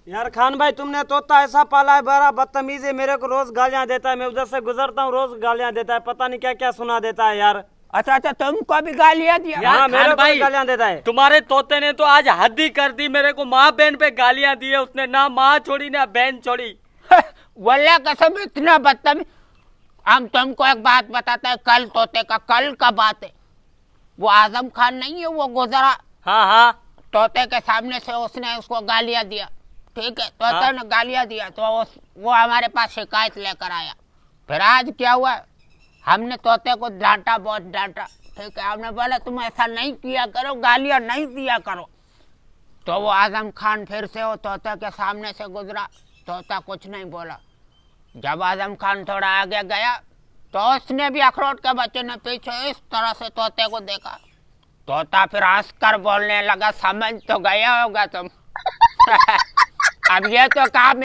यार खान भाई तुमने तोता ऐसा पाला है, बड़ा बदतमीज है, मेरे को रोज गालियां देता है। मैं उधर से गुजरता हूँ रोज गालियां देता है, पता नहीं क्या क्या सुना देता है यार। अच्छा अच्छा, तुमको भी गालियां दिया? हाँ, मेरे को भी गालियां देता है। तुम्हारे तोते ने तो आज हद ही कर दी, मेरे को माँ बहन पे गालियां दी है उसने, ना माँ छोड़ी ना बहन छोड़ी। वल्लाह कसम इतना बदतमीज। हम तुमको एक बात बताते हैं, कल तोते का कल का बात है। वो आजम खान नहीं है, वो गुजरा। हाँ हाँ, तोते के सामने से उसने उसको गालियां दिया, ठीक है। तोते हाँ? ने गालियां दिया तो वो हमारे पास शिकायत लेकर आया। फिर आज क्या हुआ, हमने तोते को डांटा, बहुत डांटा, ठीक है। हमने बोला तुम ऐसा नहीं किया करो, गालियां नहीं दिया करो। तो वो आजम खान फिर से वो तोते के सामने से गुजरा, तोता कुछ नहीं बोला। जब आजम खान थोड़ा आगे गया तो उसने भी अखरोट के बच्चे ने पीछे इस तरह से तोते को देखा। तोता फिर हंस कर बोलने लगा, समझ तो गया होगा तुम। अब ये तो काम